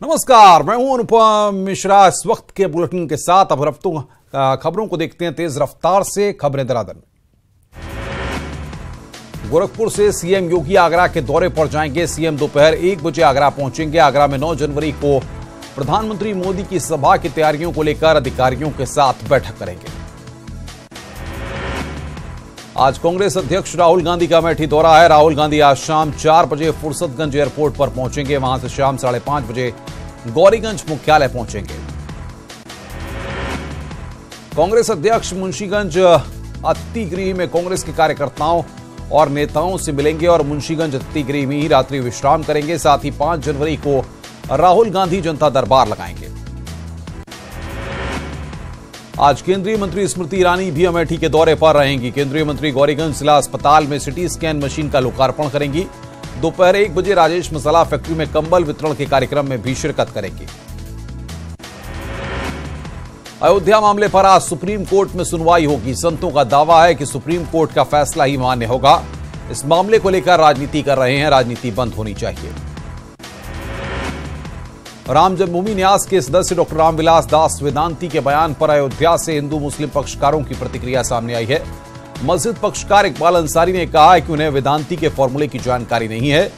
नमस्कार, मैं हूं अनुपम मिश्रा। इस वक्त के बुलेटिन के साथ अब खबरों को देखते हैं तेज रफ्तार से। खबरें दरादर। गोरखपुर से सीएम योगी आगरा के दौरे पर जाएंगे। सीएम दोपहर 1 बजे आगरा पहुंचेंगे। आगरा में 9 जनवरी को प्रधानमंत्री मोदी की सभा की तैयारियों को लेकर अधिकारियों के साथ बैठक करेंगे। आज कांग्रेस अध्यक्ष राहुल गांधी का अमेठी दौरा है। राहुल गांधी आज शाम 4 बजे फुर्सतगंज एयरपोर्ट पर पहुंचेंगे। वहां से शाम 5:30 बजे गौरीगंज मुख्यालय पहुंचेंगे। कांग्रेस अध्यक्ष मुंशीगंज अतिथिगृह में कांग्रेस के कार्यकर्ताओं और नेताओं से मिलेंगे और मुंशीगंज अतिथिगृह में ही रात्रि विश्राम करेंगे। साथ ही 5 जनवरी को राहुल गांधी जनता दरबार लगाएंगे। आज केंद्रीय मंत्री स्मृति ईरानी भी अमेठी के दौरे पर रहेंगी। केंद्रीय मंत्री गौरीगंज जिला अस्पताल में सिटी स्कैन मशीन का लोकार्पण करेंगी। दोपहर 1 बजे राजेश मसाला फैक्ट्री में कंबल वितरण के कार्यक्रम में भी शिरकत करेंगी। अयोध्या मामले पर आज सुप्रीम कोर्ट में सुनवाई होगी। संतों का दावा है कि सुप्रीम कोर्ट का फैसला ही मान्य होगा। इस मामले को लेकर राजनीति कर रहे हैं, राजनीति बंद होनी चाहिए। राम जन्मभूमि न्यास के सदस्य डॉक्टर रामविलास दास वेदांती के बयान पर अयोध्या से हिंदू मुस्लिम पक्षकारों की प्रतिक्रिया सामने आई है। मस्जिद पक्षकार इकबाल अंसारी ने कहा है कि उन्हें वेदांती के फॉर्मूले की जानकारी नहीं है,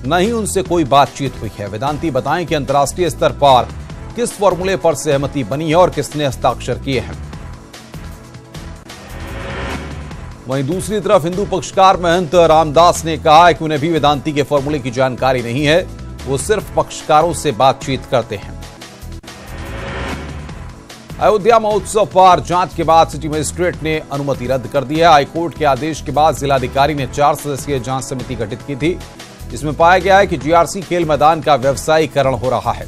न ही उनसे कोई बातचीत हुई है। वेदांती बताएं कि अंतर्राष्ट्रीय स्तर पर किस फॉर्मूले पर सहमति बनी है और किसने हस्ताक्षर किए हैं। वहीं दूसरी तरफ हिंदू पक्षकार महंत रामदास ने कहा है कि उन्हें भी वेदांती के फॉर्मूले की जानकारी नहीं है, वो सिर्फ पक्षकारों से बातचीत करते हैं। अयोध्या महोत्सव पर जांच के बाद सिटी मजिस्ट्रेट ने अनुमति रद्द कर दी है। हाईकोर्ट के आदेश के बाद जिलाधिकारी ने 4 सदस्यीय जांच समिति गठित की थी। इसमें पाया गया है कि जीआरसी खेल मैदान का व्यवसायीकरण हो रहा है।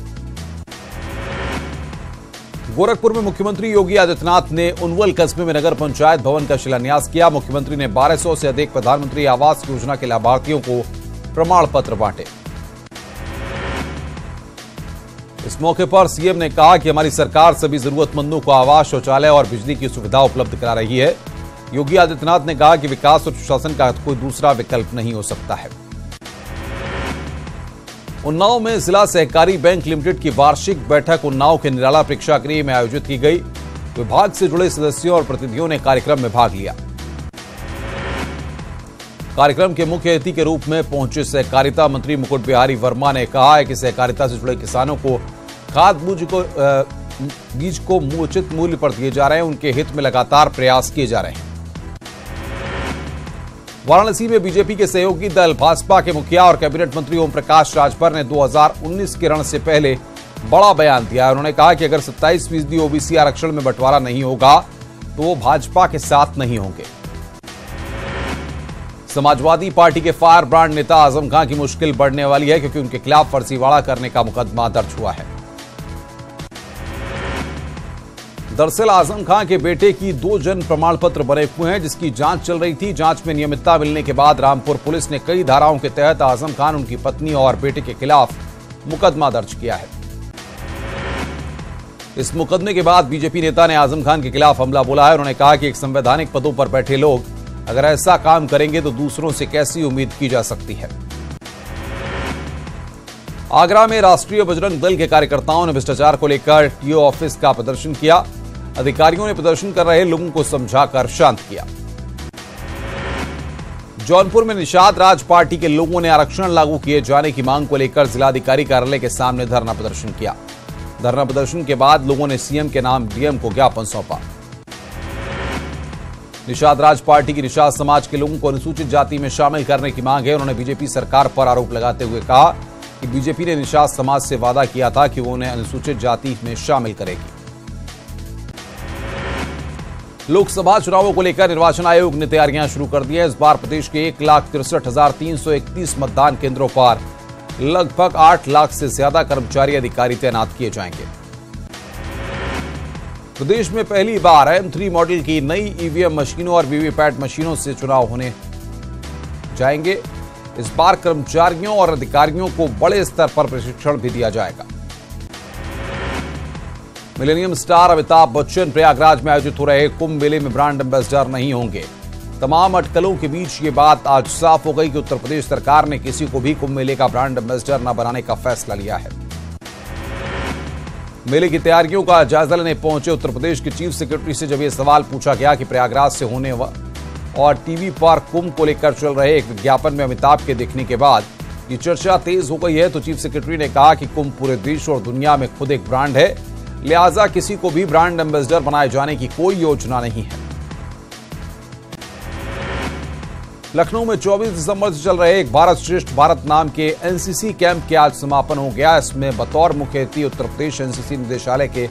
गोरखपुर में मुख्यमंत्री योगी आदित्यनाथ ने उनवल कस्बे में नगर पंचायत भवन का शिलान्यास किया। मुख्यमंत्री ने 1200 से अधिक प्रधानमंत्री आवास योजना के लाभार्थियों को प्रमाण पत्र बांटे। इस मौके पर सीएम ने कहा कि हमारी सरकार सभी जरूरतमंदों को आवास, शौचालय और बिजली की सुविधा उपलब्ध करा रही है। योगी आदित्यनाथ ने कहा कि विकास और सुशासन का कोई दूसरा विकल्प नहीं हो सकता है। उन्नाव में जिला सहकारी बैंक लिमिटेड की वार्षिक बैठक उन्नाव के निराला प्रेक्षागृह में आयोजित की गई। विभाग से जुड़े सदस्यों और प्रतिनिधियों ने कार्यक्रम में भाग लिया। कार्यक्रम के मुख्य अतिथि के रूप में पहुंचे सहकारिता मंत्री मुकुट बिहारी वर्मा ने कहा है कि सहकारिता से जुड़े किसानों को खाद बीज को उचित मूल्य पर दिए जा रहे हैं। उनके हित में लगातार प्रयास किए जा रहे हैं। वाराणसी में बीजेपी के सहयोगी दल भाजपा के मुखिया और कैबिनेट मंत्री ओम प्रकाश राजभर ने 2019 के रण से पहले बड़ा बयान दिया है। उन्होंने कहा कि अगर 27% ओबीसी आरक्षण में बंटवारा नहीं होगा तो वो भाजपा के साथ नहीं होंगे। समाजवादी पार्टी के फायर ब्रांड नेता आजम खान की मुश्किल बढ़ने वाली है, क्योंकि उनके खिलाफ फर्जीवाड़ा करने का मुकदमा दर्ज हुआ है। दरअसल आजम खान के बेटे की 2 जन्म प्रमाण पत्र बने हुए हैं, जिसकी जांच चल रही थी। जांच में नियमितता मिलने के बाद रामपुर पुलिस ने कई धाराओं के तहत आजम खान, उनकी पत्नी और बेटे के खिलाफ मुकदमा दर्ज किया है। इस मुकदमे के बाद बीजेपी नेता ने आजम खान के खिलाफ हमला बोला है। उन्होंने कहा कि एक संवैधानिक पदों पर बैठे लोग अगर ऐसा काम करेंगे तो दूसरों से कैसी उम्मीद की जा सकती है। आगरा में राष्ट्रीय बजरंग दल के कार्यकर्ताओं ने भ्रष्टाचार को लेकर टीओ ऑफिस का प्रदर्शन किया। अधिकारियों ने प्रदर्शन कर रहे लोगों को समझाकर शांत किया। जौनपुर में निषाद राज पार्टी के लोगों ने आरक्षण लागू किए जाने की मांग को लेकर जिलाधिकारी कार्यालय के सामने धरना प्रदर्शन किया। धरना प्रदर्शन के बाद लोगों ने सीएम के नाम डीएम को ज्ञापन सौंपा। निषाद राज पार्टी की निषाद समाज के लोगों को अनुसूचित जाति में शामिल करने की मांग है। उन्होंने बीजेपी सरकार पर आरोप लगाते हुए कहा कि बीजेपी ने निषाद समाज से वादा किया था कि वो उन्हें अनुसूचित जाति में शामिल करेगी। लोकसभा चुनावों को लेकर निर्वाचन आयोग ने तैयारियां शुरू कर दी है। इस बार प्रदेश के 1,63,331 मतदान केंद्रों पर लगभग 8 लाख से ज्यादा कर्मचारी अधिकारी तैनात किए जाएंगे। प्रदेश में पहली बार M3 मॉडल की नई ईवीएम मशीनों और वीवीपैट मशीनों से चुनाव होने जाएंगे। इस बार कर्मचारियों और अधिकारियों को बड़े स्तर पर प्रशिक्षण भी दिया जाएगा। मिलेनियम स्टार अमिताभ बच्चन प्रयागराज में आयोजित हो रहे कुंभ मेले में ब्रांड एम्बेसडर नहीं होंगे। तमाम अटकलों के बीच ये बात आज साफ हो गई कि उत्तर प्रदेश सरकार ने किसी को भी कुंभ मेले का ब्रांड एम्बेसडर न बनाने का फैसला लिया है। मेले की तैयारियों का जायजा लेने पहुंचे उत्तर प्रदेश के चीफ सेक्रेटरी से जब यह सवाल पूछा गया कि प्रयागराज से होने और टीवी पर कुंभ को लेकर चल रहे एक विज्ञापन में अमिताभ के दिखने के बाद ये चर्चा तेज हो गई है, तो चीफ सेक्रेटरी ने कहा कि कुंभ पूरे देश और दुनिया में खुद एक ब्रांड है, लिहाजा किसी को भी ब्रांड एम्बेसडर बनाए जाने की कोई योजना नहीं है। लखनऊ में 24 दिसंबर से चल रहे एक भारत श्रेष्ठ भारत नाम के एनसीसी कैंप के आज समापन हो गया। इसमें बतौर मुख्य अतिथि उत्तर प्रदेश एनसीसी निदेशालय के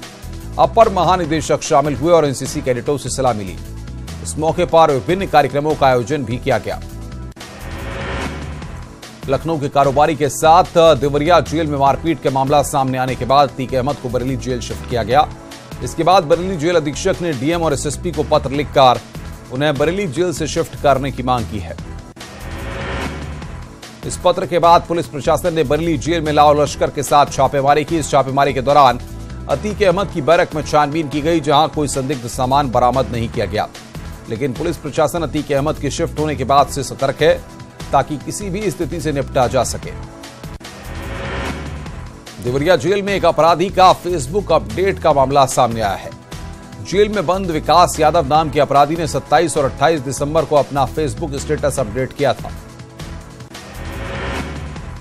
अपर महानिदेशक शामिल हुए और एनसीसी कैडेटों से सलाह मिली। इस मौके पर विभिन्न कार्यक्रमों का आयोजन भी किया गया। लखनऊ के कारोबारी के साथ देवरिया जेल में मारपीट के मामला सामने आने के बाद अतीक अहमद को बरेली जेल शिफ्ट किया गया। इसके बाद बरेली जेल अधीक्षक ने डीएम और एसएसपी को पत्र लिखकर उन्हें बरेली जेल से शिफ्ट करने की मांग की है। इस पत्र के बाद पुलिस प्रशासन ने बरेली जेल में लाओ लश्कर के साथ छापेमारी की। इस छापेमारी के दौरान अतीक अहमद की बैरक में छानबीन की गई, जहां कोई संदिग्ध सामान बरामद नहीं किया गया। लेकिन पुलिस प्रशासन अतीक अहमद के शिफ्ट होने के बाद से सतर्क है ताकि किसी भी स्थिति से निपटा जा सके। देवरिया जेल में एक अपराधी का फेसबुक अपडेट का मामला सामने आया है। जेल में बंद विकास यादव नाम के अपराधी ने 27 और 28 दिसंबर को अपना फेसबुक स्टेटस अपडेट किया था।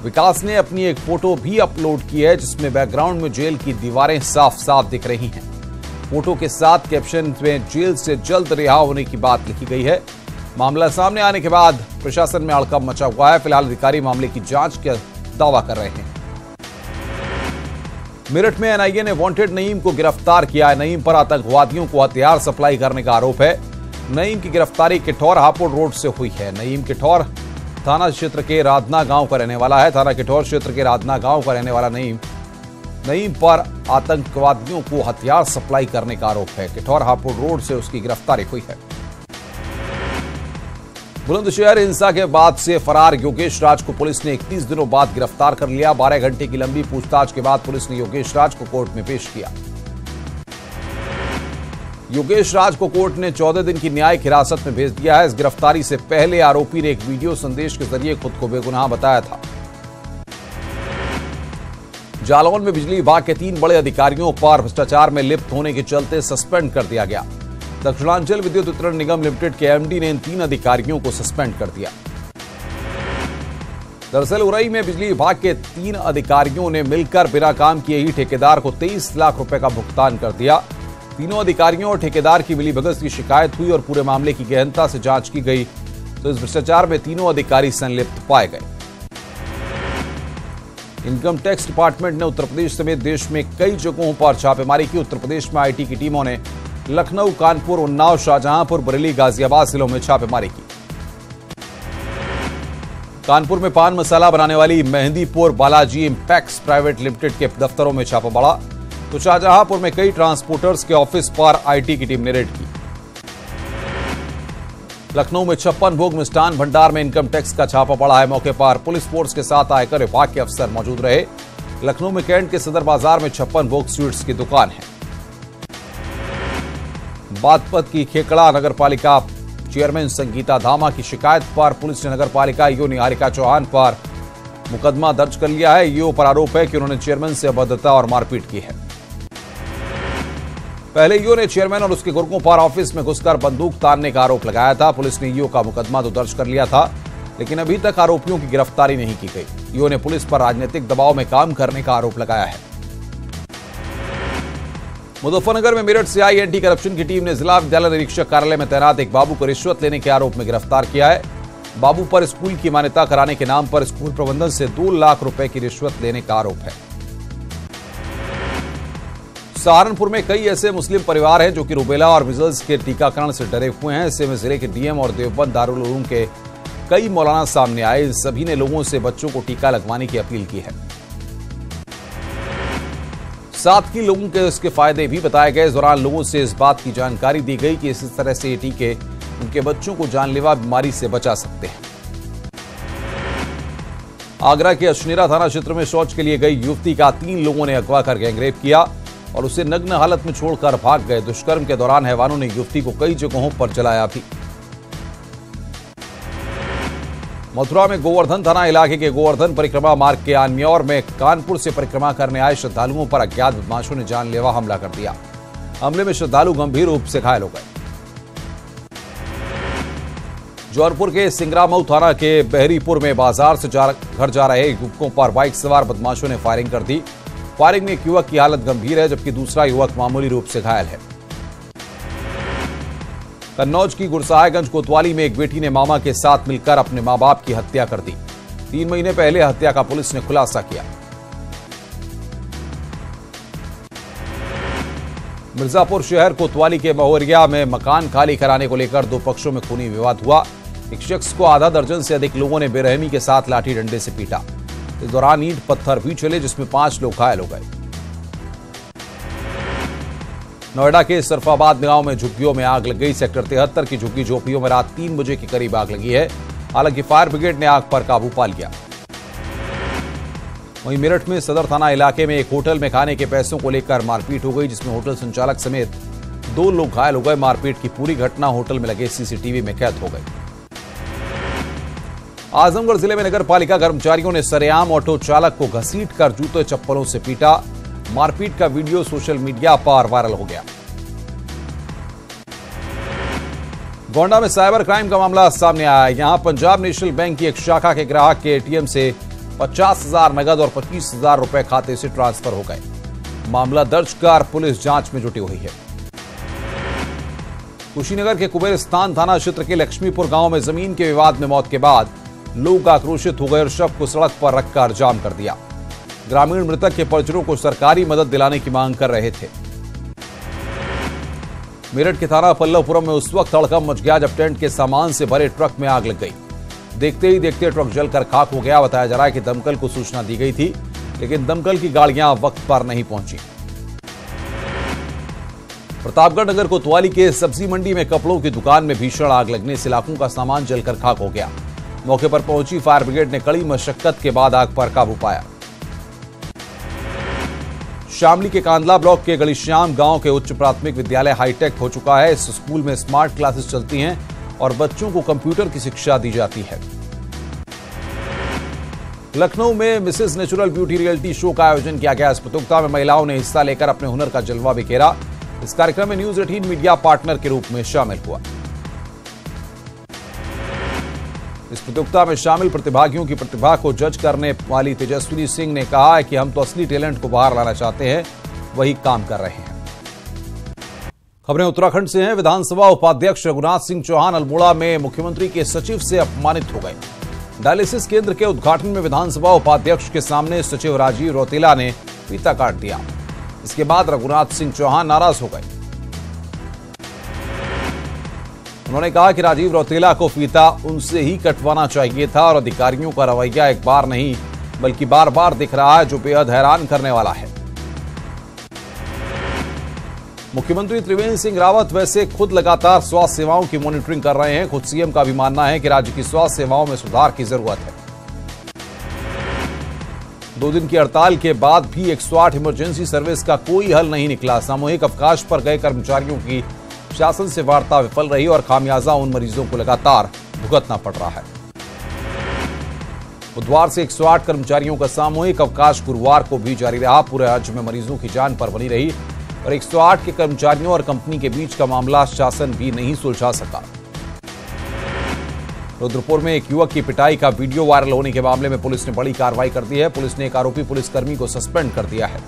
विकास ने अपनी एक फोटो भी अपलोड की है, जिसमें बैकग्राउंड में जेल की दीवारें साफ साफ दिख रही हैं। फोटो के साथ कैप्शन में जेल से जल्द रिहा होने की बात लिखी गई है। मामला सामने आने के बाद प्रशासन में हड़कंप मचा हुआ है। फिलहाल अधिकारी मामले की जांच का दावा कर रहे हैं। मेरठ में एनआईए ने वांटेड नईम को गिरफ्तार किया है। नईम पर आतंकवादियों को हथियार सप्लाई करने का आरोप है। नईम की गिरफ्तारी किठौर हापुड़ रोड से हुई है। नईम किठौर थाना क्षेत्र के राधना गांव का रहने वाला है। थाना किठौर क्षेत्र के राधना गांव का रहने वाला नईम पर आतंकवादियों को हथियार सप्लाई करने का आरोप है। किठौर हापुड़ रोड से उसकी गिरफ्तारी हुई है। बुलंदशहर हिंसा के बाद से फरार योगेश राज को पुलिस ने 31 दिनों बाद गिरफ्तार कर लिया। 12 घंटे की लंबी पूछताछ के बाद पुलिस ने योगेश राज को कोर्ट में पेश किया। योगेश राज को कोर्ट ने 14 दिन की न्यायिक हिरासत में भेज दिया है। इस गिरफ्तारी से पहले आरोपी ने एक वीडियो संदेश के जरिए खुद को बेगुनाह बताया था। जालौन में बिजली विभाग के 3 बड़े अधिकारियों पर भ्रष्टाचार में लिप्त होने के चलते सस्पेंड कर दिया गया। दक्षिणांचल विद्युत वितरण निगम लिमिटेड के एमडी ने इन 3 अधिकारियों को सस्पेंड कर दिया। दरअसल उरई में बिजली विभाग के 3 अधिकारियों ने मिलकर बिना काम किए ही ठेकेदार को 23 लाख रुपए का भुगतान कर दिया। तीनों अधिकारियों और ठेकेदार की मिलीभगत की शिकायत हुई और पूरे मामले की गहनता से जांच की गई, तो इस भ्रष्टाचार में तीनों अधिकारी संलिप्त पाए गए। इनकम टैक्स डिपार्टमेंट ने उत्तर प्रदेश समेत देश में कई जगहों पर छापेमारी की। उत्तर प्रदेश में आईटी की टीमों ने लखनऊ, कानपुर, उन्नाव, शाहजहांपुर, बरेली, गाजियाबाद जिलों में छापेमारी की। कानपुर में पान मसाला बनाने वाली मेहंदीपुर बालाजी इंपैक्स प्राइवेट लिमिटेड के दफ्तरों में छापा पड़ा, तो शाहजहांपुर में कई ट्रांसपोर्टर्स के ऑफिस पर आईटी की टीम ने रेड की। लखनऊ में 56 भोग मिष्ठान भंडार में इनकम टैक्स का छापा पड़ा है। मौके पर पुलिस फोर्स के साथ आयकर विभाग के अफसर मौजूद रहे। लखनऊ में कैंट के सदर बाजार में 56 भोग स्वीट्स की दुकान है। बागपत की खेकड़ा नगर पालिका चेयरमैन संगीता धामा की शिकायत पर पुलिस ने नगर पालिका ईओ निहारिका चौहान पर मुकदमा दर्ज कर लिया है। ईओ पर आरोप है कि उन्होंने चेयरमैन से अभद्रता और मारपीट की है। पहले ईओ ने चेयरमैन और उसके गुर्गों पर ऑफिस में घुसकर बंदूक तानने का आरोप लगाया था। पुलिस ने ईओ का मुकदमा तो दर्ज कर लिया था, लेकिन अभी तक आरोपियों की गिरफ्तारी नहीं की गई। ईओ ने पुलिस पर राजनीतिक दबाव में काम करने का आरोप लगाया है। मुजफ्फरनगर में मेरठ से आई एंटी करप्शन की टीम ने जिला विद्यालय निरीक्षक कार्यालय में तैनात एक बाबू को रिश्वत लेने के आरोप में गिरफ्तार किया है। बाबू पर स्कूल की मान्यता कराने के नाम पर स्कूल प्रबंधन से 2 लाख रुपए की रिश्वत लेने का आरोप है। सहारनपुर में कई ऐसे मुस्लिम परिवार हैं जो कि रूबेला और मीजल्स के टीकाकरण से डरे हुए हैं। ऐसे में जिले के डीएम और देवबंद दारुल उलूम के कई मौलाना सामने आए। इन सभी ने लोगों से बच्चों को टीका लगवाने की अपील की है। साथ ही लोगों के इसके फायदे भी बताए गए। इस दौरान लोगों से इस बात की जानकारी दी गई कि इस तरह से ये टीके उनके बच्चों को जानलेवा बीमारी से बचा सकते हैं। आगरा के अशनेरा थाना क्षेत्र में शौच के लिए गई युवती का 3 लोगों ने अगवा कर गैंगरेप किया और उसे नग्न हालत में छोड़कर भाग गए। दुष्कर्म के दौरान हैवानों ने युवती को कई जगहों पर जलाया भी। मथुरा में गोवर्धन थाना इलाके के गोवर्धन परिक्रमा मार्ग के आनम्यौर में कानपुर से परिक्रमा करने आए श्रद्धालुओं पर अज्ञात बदमाशों ने जानलेवा हमला कर दिया। हमले में श्रद्धालु गंभीर रूप से घायल हो गए। जौनपुर के सिंगरामऊ थाना के बहरीपुर में बाजार से घर जा रहे युवकों पर बाइक सवार बदमाशों ने फायरिंग कर दी। फायरिंग में एक युवक की हालत गंभीर है, जबकि दूसरा युवक मामूली रूप से घायल है। कन्नौज की गुरसाहिबगंज कोतवाली में एक बेटी ने मामा के साथ मिलकर अपने मां बाप की हत्या कर दी। 3 महीने पहले हत्या का पुलिस ने खुलासा किया। मिर्जापुर शहर कोतवाली के महुरिया में मकान खाली कराने को लेकर 2 पक्षों में खूनी विवाद हुआ। एक शख्स को आधा दर्जन से अधिक लोगों ने बेरहमी के साथ लाठी डंडे से पीटा। इस दौरान ईंट पत्थर भी चले, जिसमें 5 लोग घायल हो गए। नोएडा के सरफाबाद गांव में झुग्गियों में आग लग गई। सेक्टर 73 की झुग्गी झोपड़ियों में रात 3 बजे के करीब आग लगी है। हालांकि फायर ब्रिगेड ने आग पर काबू पा लिया। वहीं मेरठ में सदर थाना इलाके में एक होटल में खाने के पैसों को लेकर मारपीट हो गई, जिसमें होटल संचालक समेत 2 लोग घायल हो गए। मारपीट की पूरी घटना होटल में लगे सीसीटीवी में कैद हो गई। आजमगढ़ जिले में नगर पालिका कर्मचारियों ने सरेआम ऑटो चालक को घसीटकर जूते चप्पलों से पीटा। मारपीट का वीडियो सोशल मीडिया पर वायरल हो गया। गोंडा में साइबर क्राइम का मामला सामने आया। यहां पंजाब नेशनल बैंक की एक शाखा के ग्राहक के एटीएम से 50,000 नगद और 25,000 रुपए खाते से ट्रांसफर हो गए। मामला दर्ज कर पुलिस जांच में जुटी हुई है। कुशीनगर के कुबेरस्तान थाना क्षेत्र के लक्ष्मीपुर गांव में जमीन के विवाद में मौत के बाद लोग आक्रोशित हो गए और शव को सड़क पर रखकर जाम कर दिया। ग्रामीण मृतक के परिजनों को सरकारी मदद दिलाने की मांग कर रहे थे। मेरठ के थाना पल्लवपुरम में उस वक्त हड़कंप मच गया जब टेंट के सामान से भरे ट्रक में आग लग गई। देखते ही देखते ट्रक जलकर खाक हो गया। बताया जा रहा है कि दमकल को सूचना दी गई थी, लेकिन दमकल की गाड़ियां वक्त पर नहीं पहुंची। प्रतापगढ़ नगर कोतवाली के सब्जी मंडी में कपड़ों की दुकान में भीषण आग लगने से लाखों का सामान जलकर खाक हो गया। मौके पर पहुंची फायर ब्रिगेड ने कड़ी मशक्कत के बाद आग पर काबू पाया। शामली के कांदला ब्लॉक के गलीश्याम गांव के उच्च प्राथमिक विद्यालय हाईटेक हो चुका है। इस स्कूल में स्मार्ट क्लासेस चलती हैं और बच्चों को कंप्यूटर की शिक्षा दी जाती है। लखनऊ में Mrs natural beauty reality show का आयोजन किया गया। इस प्रतियोगिता में महिलाओं ने हिस्सा लेकर अपने हुनर का जलवा बिखेरा। इस कार्यक्रम में न्यूज 18 मीडिया पार्टनर के रूप में शामिल हुआ। इस प्रतियोगिता में शामिल प्रतिभागियों की प्रतिभा को जज करने वाली तेजस्विनी सिंह ने कहा है कि हम तो असली टैलेंट को बाहर लाना चाहते हैं, वही काम कर रहे हैं। खबरें उत्तराखंड से हैं। विधानसभा उपाध्यक्ष रघुनाथ सिंह चौहान अल्मोड़ा में मुख्यमंत्री के सचिव से अपमानित हो गए। डायलिसिस केंद्र के उद्घाटन में विधानसभा उपाध्यक्ष के सामने सचिव राजीव रौतेला ने फीता काट दिया। इसके बाद रघुनाथ सिंह चौहान नाराज हो गए। उन्होंने कहा कि राजीव रौतेला को फीता उनसे ही कटवाना चाहिए था और अधिकारियों का रवैया एक बार नहीं बल्कि बार बार दिख रहा है, जो बेहद हैरान करने वाला है। मुख्यमंत्री त्रिवेंद्र सिंह रावत वैसे खुद लगातार स्वास्थ्य सेवाओं की मॉनिटरिंग कर रहे हैं। खुद सीएम का भी मानना है कि राज्य की स्वास्थ्य सेवाओं में सुधार की जरूरत है। 2 दिन की हड़ताल के बाद भी 108 इमरजेंसी सर्विस का कोई हल नहीं निकला। सामूहिक अवकाश पर गए कर्मचारियों की शासन से वार्ता विफल रही और खामियाजा उन मरीजों को लगातार भुगतना पड़ रहा है। बुधवार से 108 कर्मचारियों का सामूहिक अवकाश गुरुवार को भी जारी रहा। पूरे राज्य में मरीजों की जान पर बनी रही और 108 के कर्मचारियों और कंपनी के बीच का मामला शासन भी नहीं सुलझा सका। रुद्रपुर में एक युवक की पिटाई का वीडियो वायरल होने के मामले में पुलिस ने बड़ी कार्रवाई कर दी है। पुलिस ने एक आरोपी पुलिसकर्मी को सस्पेंड कर दिया है।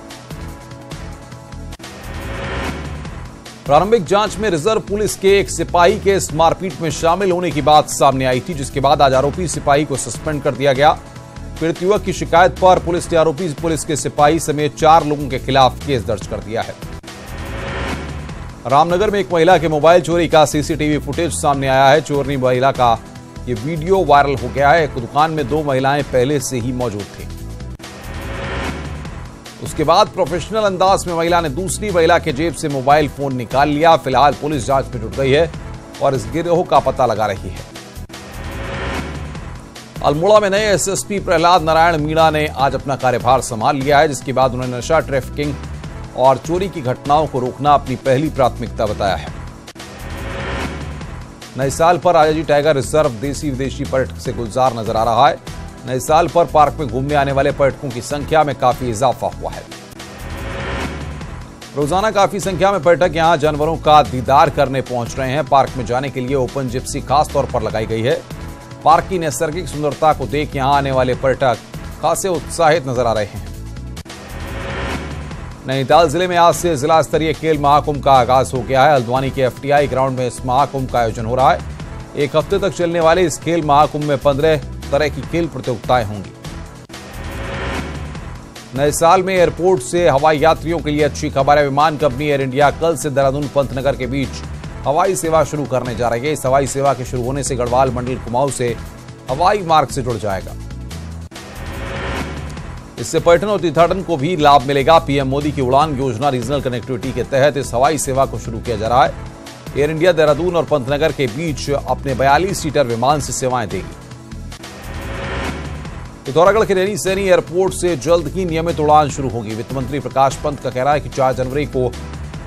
प्रारंभिक जांच में रिजर्व पुलिस के एक सिपाही के इस मारपीट में शामिल होने की बात सामने आई थी, जिसके बाद आज आरोपी सिपाही को सस्पेंड कर दिया गया। पीड़ित युवक की शिकायत पर पुलिस ने आरोपी पुलिस के सिपाही समेत 4 लोगों के खिलाफ केस दर्ज कर दिया है। रामनगर में एक महिला के मोबाइल चोरी का सीसीटीवी फुटेज सामने आया है। चोरनी महिला का ये वीडियो वायरल हो गया है। एक दुकान में 2 महिलाएं पहले से ही मौजूद थी। उसके बाद प्रोफेशनल अंदाज में महिला ने दूसरी महिला के जेब से मोबाइल फोन निकाल लिया। फिलहाल पुलिस जांच में जुट गई है और इस गिरोह का पता लगा रही है। अल्मोड़ा में नए एसएसपी प्रहलाद नारायण मीणा ने आज अपना कार्यभार संभाल लिया है, जिसके बाद उन्होंने नशा ट्रैफिकिंग और चोरी की घटनाओं को रोकना अपनी पहली प्राथमिकता बताया है। नए साल पर राजाजी टाइगर रिजर्व देसी विदेशी पर्यटक से गुलजार नजर आ रहा है। नए साल पर पार्क में घूमने आने वाले पर्यटकों की संख्या में काफी इजाफा हुआ है। रोजाना काफी संख्या में पर्यटक यहां जानवरों का दीदार करने पहुंच रहे हैं। पार्क में जाने के लिए ओपन जिप्सी खास तौर पर लगाई गई है। पार्क की नैसर्गिक सुंदरता को देख यहां आने वाले पर्यटक खासे उत्साहित नजर आ रहे हैं। नैनीताल जिले में आज से जिला स्तरीय खेल महाकुंभ का आगाज हो गया है। हल्द्वानी के FTI ग्राउंड में इस महाकुंभ का आयोजन हो रहा है। एक हफ्ते तक चलने वाले इस खेल महाकुंभ में 15 तरह की खेल प्रतियोगिताएं होंगी। नए साल में एयरपोर्ट से हवाई यात्रियों के लिए अच्छी खबर है। विमान कंपनी एयर इंडिया कल से देहरादून पंतनगर के बीच हवाई सेवा शुरू करने जा रही है। इस हवाई सेवा के शुरू होने से गढ़वाल मंडल कुमाऊं से हवाई मार्ग से जुड़ जाएगा। इससे पर्यटन और तीर्थाटन को भी लाभ मिलेगा। पीएम मोदी की उड़ान योजना रीजनल कनेक्टिविटी के तहत इस हवाई सेवा को शुरू किया जा रहा है। एयर इंडिया देहरादून और पंतनगर के बीच अपने 42 सीटर विमान से सेवाएं देगी। पिथौरागढ़ के नैनी सैनी एयरपोर्ट से जल्द ही नियमित उड़ान शुरू होगी। वित्त मंत्री प्रकाश पंत का कहना है कि 4 जनवरी को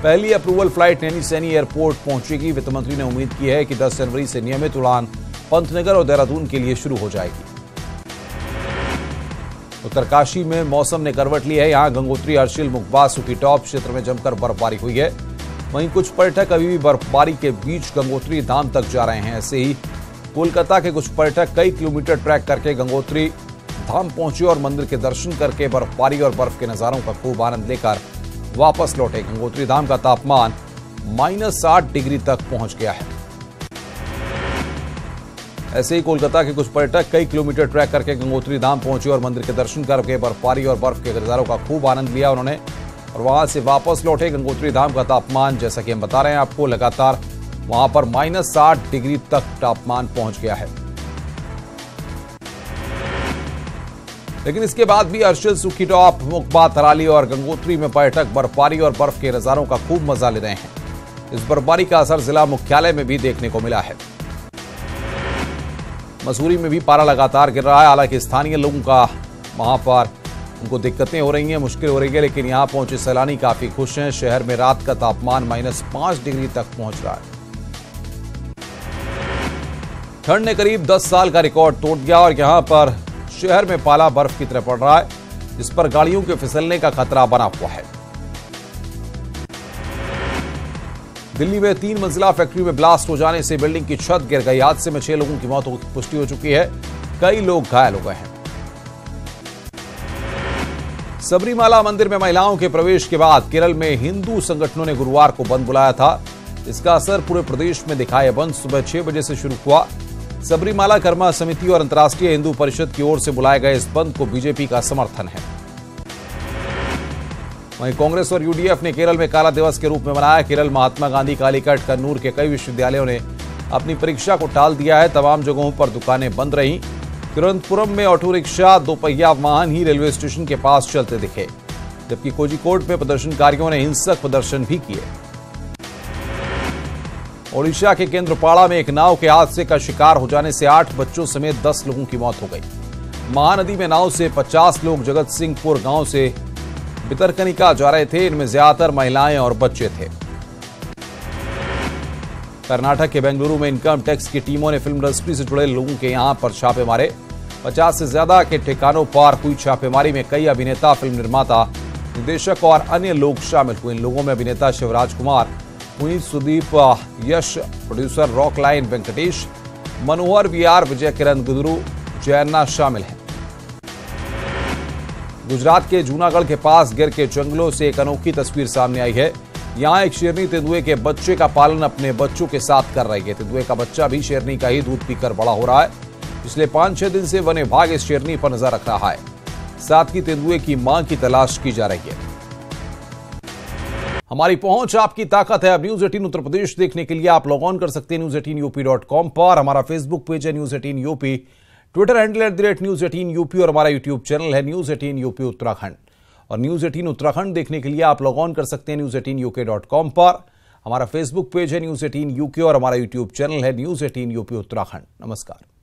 पहली approval flight Naini Saini airport पहुंचेगी। वित्त मंत्री ने उम्मीद की है कि 10 जनवरी से नियमित उड़ान पंतनगर और देहरादून के लिए शुरू हो जाएगी। उत्तरकाशी में मौसम ने करवट ली है। यहां गंगोत्री, अर्शिल, मुखबा, सुखी टॉप क्षेत्र में जमकर बर्फबारी हुई है। वहीं कुछ पर्यटक अभी भी बर्फबारी के बीच गंगोत्री धाम तक जा रहे हैं। ऐसे ही कोलकाता के कुछ पर्यटक कई किलोमीटर ट्रैक करके गंगोत्री धाम पहुंचे और मंदिर के दर्शन करके बर्फबारी और बर्फ के नजारों का खूब आनंद लेकर वापस लौटे। गंगोत्री धाम का तापमान -8 डिग्री तक पहुंच गया है। ऐसे ही कोलकाता के कुछ पर्यटक कई किलोमीटर ट्रैक करके गंगोत्री धाम पहुंचे और मंदिर के दर्शन करके बर्फबारी और बर्फ के नजारों का खूब आनंद लिया उन्होंने और वहां से वापस लौटे। गंगोत्री धाम का तापमान, जैसा कि हम बता रहे हैं आपको, लगातार वहां पर -8 डिग्री तक तापमान पहुंच गया है। लेकिन इसके बाद भी अर्शिल, सुखी टॉप, मुखबा, थराली और गंगोत्री में पर्यटक बर्फबारी और बर्फ के नजारों का खूब मजा ले रहे हैं। इस बर्फबारी का असर जिला मुख्यालय में भी देखने को मिला है। मसूरी में भी पारा लगातार गिर रहा है। हालांकि स्थानीय लोगों का वहां पर उनको दिक्कतें हो रही हैं, मुश्किल हो रही है, लेकिन यहां पहुंचे सैलानी काफी खुश हैं। शहर में रात का तापमान -5 डिग्री तक पहुंच रहा है। ठंड ने करीब 10 साल का रिकॉर्ड तोड़ दिया और यहां पर शहर में पाला बर्फ की तरह पड़ रहा है, जिस पर गाड़ियों के फिसलने का खतरा बना हुआ है। दिल्ली में 3 मंजिला फैक्ट्री में ब्लास्ट हो जाने से बिल्डिंग की छत गिर गई। हादसे में 6 लोगों की मौत की पुष्टि हो चुकी है। कई लोग घायल हो गए हैं। सबरीमाला मंदिर में महिलाओं के प्रवेश के बाद केरल में हिंदू संगठनों ने गुरुवार को बंद बुलाया था। इसका असर पूरे प्रदेश में दिखा। बंद सुबह 6 बजे से शुरू हुआ। सबरीमाला कर्मा समिति और अंतर्राष्ट्रीय हिंदू परिषद की ओर से बुलाए गए इस बंद को बीजेपी का समर्थन है। वहीं कांग्रेस और यूडीएफ ने केरल में काला दिवस के रूप में मनाया। केरल महात्मा गांधी, कालीकट, कन्नूर के कई विश्वविद्यालयों ने अपनी परीक्षा को टाल दिया है। तमाम जगहों पर दुकानें बंद रहीं। तिरुवनंतपुरम में ऑटो रिक्शा, 2 पहिया वाहन ही रेलवे स्टेशन के पास चलते दिखे, जबकि कोझिकोड में प्रदर्शनकारियों ने हिंसक प्रदर्शन भी किए। ओडिशा के केंद्रपाड़ा में एक नाव के हादसे का शिकार हो जाने से 8 बच्चों समेत 10 लोगों की मौत हो गई। महानदी में नाव से 50 लोग जगत सिंहपुर गांव से भितरकनिका जा रहे थे। इनमें ज्यादातर महिलाएं और बच्चे थे। कर्नाटक के बेंगलुरु में इनकम टैक्स की टीमों ने फिल्म इंडस्ट्री से जुड़े लोगों के यहां पर छापे मारे। 50 से ज्यादा के ठिकानों पर हुई छापेमारी में कई अभिनेता, फिल्म निर्माता, निर्देशक और अन्य लोग शामिल हुए। इन लोगों में अभिनेता शिवराज कुमार, पुनीत, सुदीप, यश, प्रोड्यूसर रॉकलाइन वेंकटेश, मनोहर VR, विजय किरण गुदरू, जयन्ना शामिल हैं। गुजरात के जूनागढ़ के पास गिर के जंगलों से एक अनोखी तस्वीर सामने आई है। यहां एक शेरनी तेंदुए के बच्चे का पालन अपने बच्चों के साथ कर रही है। तेंदुए का बच्चा भी शेरनी का ही दूध पीकर बड़ा हो रहा है। पिछले 5-6 दिन से वन विभाग इस शेरनी पर नजर रख रहा है। साथ ही तेंदुए की मां की तलाश की जा रही है। हमारी पहुंच आपकी ताकत है। अब न्यूज 18 उत्तर प्रदेश देखने के लिए आप लॉग ऑन कर सकते हैं news18up.com पर। हमारा फेसबुक पेज है news18up, ट्विटर हैंडल @news18up और हमारा यूट्यूब चैनल है news18up उत्तराखंड। और न्यूज 18 उत्तराखंड देखने के लिए आप लॉग ऑन कर सकते हैं news18uk.com पर। हमारा फेसबुक पेज है news18uk और हमारा यूट्यूब चैनल है news18up उत्तराखंड। नमस्कार।